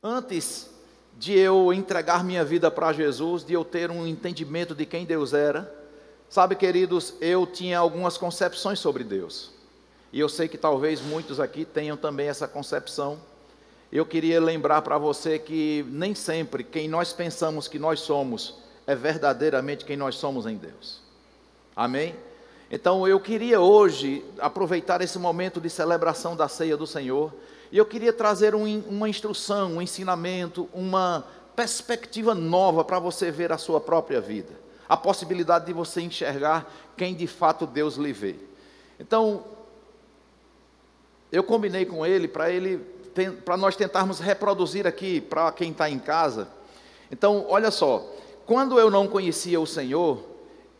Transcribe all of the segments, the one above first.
Antes de eu entregar minha vida para Jesus, de eu ter um entendimento de quem Deus era, sabe, queridos, eu tinha algumas concepções sobre Deus. E eu sei que talvez muitos aqui tenham também essa concepção. Eu queria lembrar para você que nem sempre quem nós pensamos que nós somos é verdadeiramente quem nós somos em Deus. Amém? Então eu queria hoje aproveitar esse momento de celebração da ceia do Senhor, e eu queria trazer uma instrução, um ensinamento, uma perspectiva nova para você ver a sua própria vida, a possibilidade de você enxergar quem de fato Deus lhe vê. Então, eu combinei com ele para nós tentarmos reproduzir aqui para quem está em casa. Então, olha só, quando eu não conhecia o Senhor,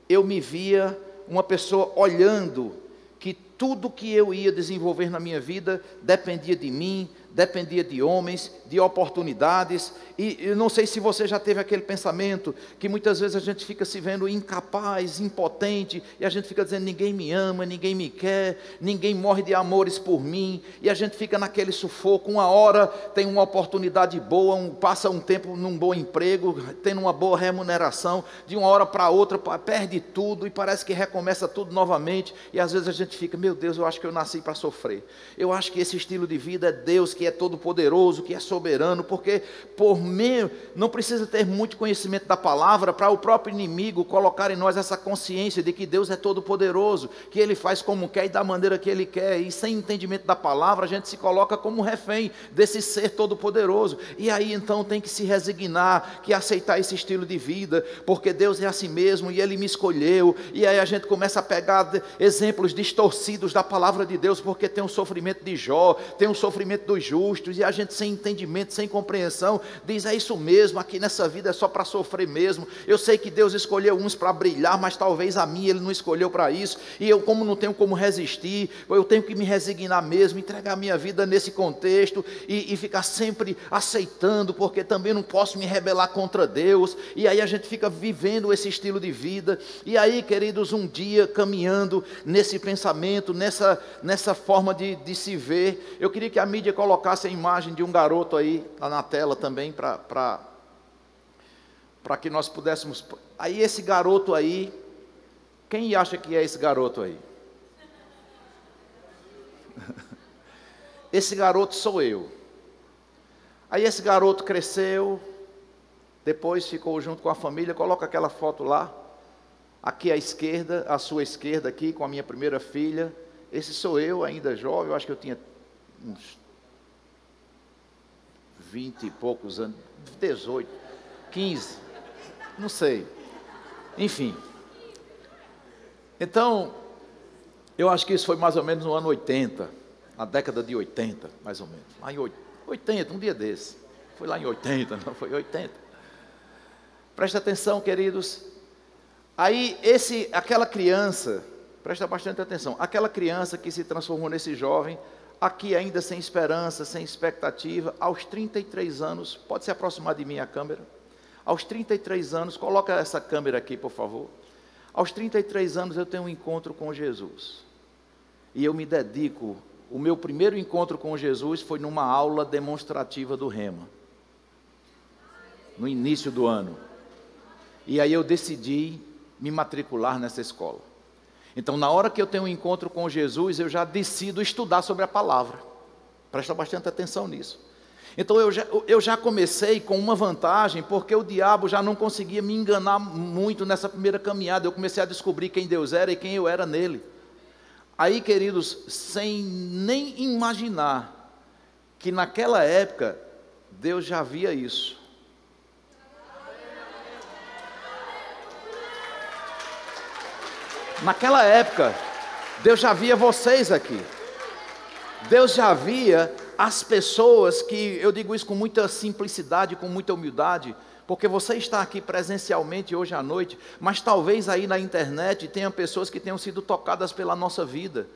eu me via uma pessoa olhando que tudo que eu ia desenvolver na minha vida dependia de mim, dependia de homens, de oportunidades. E eu não sei se você já teve aquele pensamento, que muitas vezes a gente fica se vendo incapaz, impotente, e a gente fica dizendo, ninguém me ama, ninguém me quer, ninguém morre de amores por mim, e a gente fica naquele sufoco. Uma hora tem uma oportunidade boa, passa um tempo num bom emprego, tendo uma boa remuneração, de uma hora para outra perde tudo, e parece que recomeça tudo novamente, e às vezes a gente fica, meu Deus, eu acho que eu nasci para sofrer, eu acho que esse estilo de vida é Deus, que é todo poderoso, que é soberano, porque por meio, não precisa ter muito conhecimento da palavra para o próprio inimigo colocar em nós essa consciência de que Deus é todo poderoso, que Ele faz como quer e da maneira que Ele quer, e sem entendimento da palavra a gente se coloca como refém desse ser todo poderoso, e aí então tem que se resignar, que aceitar esse estilo de vida, porque Deus é assim mesmo, e Ele me escolheu, e aí a gente começa a pegar exemplos distorcidos da palavra de Deus, porque tem o sofrimento de Jó, tem o sofrimento dos justos, e a gente sem entendimento, sem compreensão, diz, é isso mesmo, aqui nessa vida é só para sofrer mesmo, eu sei que Deus escolheu uns para brilhar, mas talvez a mim Ele não escolheu para isso, e eu como não tenho como resistir, eu tenho que me resignar mesmo, entregar a minha vida nesse contexto, e ficar sempre aceitando, porque também não posso me rebelar contra Deus, e aí a gente fica vivendo esse estilo de vida, e aí, queridos, um dia caminhando nesse pensamento, nessa forma de se ver, eu queria que a mídia colocasse a imagem de um garoto aí, lá na tela também, para que nós pudéssemos... Aí esse garoto aí, quem acha que é esse garoto aí? Esse garoto sou eu. Aí esse garoto cresceu, depois ficou junto com a família, coloca aquela foto lá, aqui à esquerda, à sua esquerda aqui, com a minha primeira filha. Esse sou eu, ainda jovem, eu acho que eu tinha uns 20 e poucos anos, 18, 15, não sei, enfim. Então, eu acho que isso foi mais ou menos no ano 80, na década de 80, mais ou menos, lá em 80, um dia desse, foi lá em 80, não foi 80. Presta atenção, queridos, aí aquela criança, presta bastante atenção, aquela criança que se transformou nesse jovem, aqui ainda sem esperança, sem expectativa, aos 33 anos, pode se aproximar de mim a câmera, aos 33 anos, coloca essa câmera aqui, por favor, aos 33 anos eu tenho um encontro com Jesus, e eu me dedico, o meu primeiro encontro com Jesus foi numa aula demonstrativa do Rema, no início do ano, e aí eu decidi me matricular nessa escola. Então, na hora que eu tenho um encontro com Jesus, eu já decido estudar sobre a palavra. Presta bastante atenção nisso. Então, eu já comecei com uma vantagem, porque o diabo já não conseguia me enganar muito nessa primeira caminhada. Eu comecei a descobrir quem Deus era e quem eu era nele. Aí, queridos, sem nem imaginar que naquela época, Deus já via isso. Naquela época, Deus já via vocês aqui. Deus já via as pessoas que, eu digo isso com muita simplicidade, com muita humildade, porque você está aqui presencialmente hoje à noite, mas talvez aí na internet tenha pessoas que tenham sido tocadas pela nossa vida,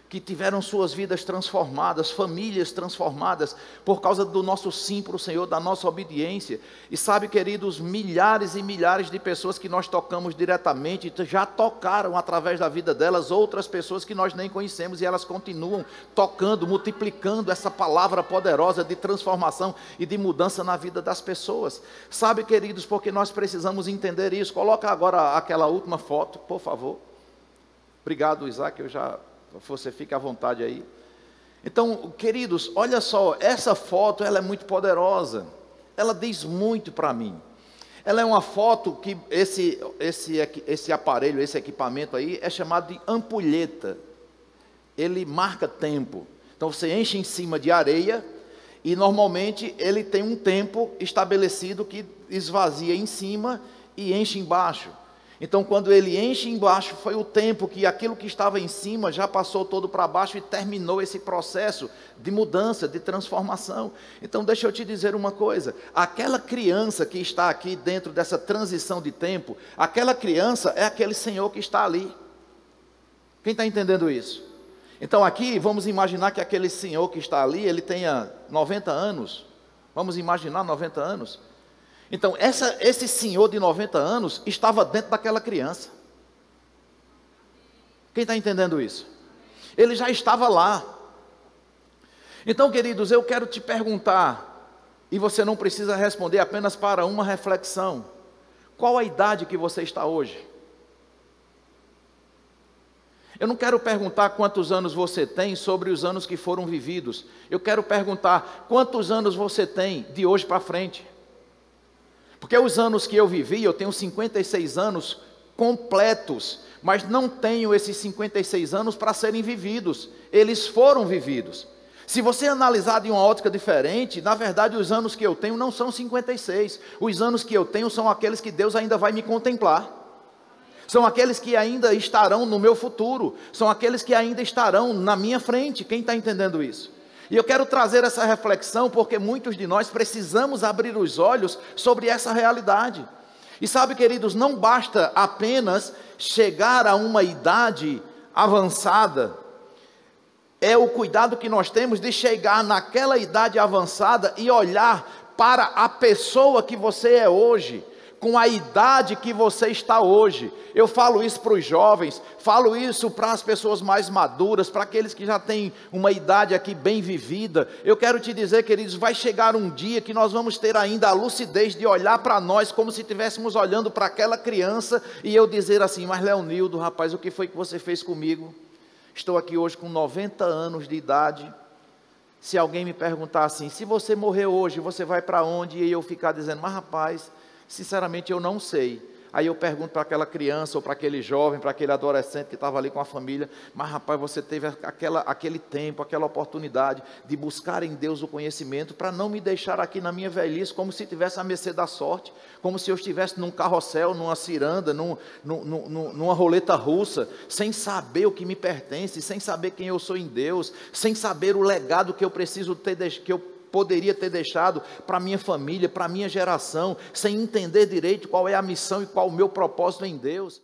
que tiveram suas vidas transformadas, famílias transformadas, por causa do nosso sim para o Senhor, da nossa obediência. E sabe, queridos, milhares e milhares de pessoas que nós tocamos diretamente, já tocaram através da vida delas, outras pessoas que nós nem conhecemos, e elas continuam tocando, multiplicando essa palavra poderosa de transformação e de mudança na vida das pessoas. Sabe, queridos, porque nós precisamos entender isso. Coloca agora aquela última foto, por favor. Obrigado, Isaac, você fica à vontade aí. Então, queridos, olha só, essa foto, ela é muito poderosa, ela diz muito para mim. Ela é uma foto que esse aparelho, esse equipamento aí, é chamado de ampulheta. Ele marca tempo. Então você enche em cima de areia e normalmente ele tem um tempo estabelecido que esvazia em cima e enche embaixo. Então, quando ele enche embaixo, foi o tempo que aquilo que estava em cima já passou todo para baixo e terminou esse processo de mudança, de transformação. Então, deixa eu te dizer uma coisa, aquela criança que está aqui dentro dessa transição de tempo, aquela criança é aquele Senhor que está ali. Quem está entendendo isso? Então, aqui, vamos imaginar que aquele Senhor que está ali, ele tenha 90 anos, vamos imaginar 90 anos. Então, esse senhor de 90 anos estava dentro daquela criança. Quem está entendendo isso? Ele já estava lá. Então, queridos, eu quero te perguntar, e você não precisa responder apenas para uma reflexão. Qual a idade que você está hoje? Eu não quero perguntar quantos anos você tem sobre os anos que foram vividos. Eu quero perguntar quantos anos você tem de hoje para frente. Porque os anos que eu vivi, eu tenho 56 anos completos, mas não tenho esses 56 anos para serem vividos, eles foram vividos. Se você analisar de uma ótica diferente, na verdade os anos que eu tenho não são 56, os anos que eu tenho são aqueles que Deus ainda vai me contemplar, são aqueles que ainda estarão no meu futuro, são aqueles que ainda estarão na minha frente. Quem está entendendo isso? E eu quero trazer essa reflexão porque muitos de nós precisamos abrir os olhos sobre essa realidade. E sabe, queridos, não basta apenas chegar a uma idade avançada, é o cuidado que nós temos de chegar naquela idade avançada e olhar para a pessoa que você é hoje, com a idade que você está hoje. Eu falo isso para os jovens, falo isso para as pessoas mais maduras, para aqueles que já têm uma idade aqui bem vivida. Eu quero te dizer, queridos, vai chegar um dia que nós vamos ter ainda a lucidez de olhar para nós como se estivéssemos olhando para aquela criança e eu dizer assim: mas Leonildo, rapaz, o que foi que você fez comigo? Estou aqui hoje com 90 anos de idade. Se alguém me perguntar assim, se você morrer hoje, você vai para onde? E eu ficar dizendo, mas rapaz, sinceramente eu não sei. Aí eu pergunto para aquela criança, ou para aquele jovem, para aquele adolescente que estava ali com a família, mas rapaz, você teve aquele tempo, aquela oportunidade de buscar em Deus o conhecimento, para não me deixar aqui na minha velhice, como se estivesse à mercê da sorte, como se eu estivesse num carrossel, numa ciranda, numa roleta russa, sem saber o que me pertence, sem saber quem eu sou em Deus, sem saber o legado que eu preciso ter, que eu poderia ter deixado para minha família, para minha geração, sem entender direito qual é a missão e qual o meu propósito em Deus.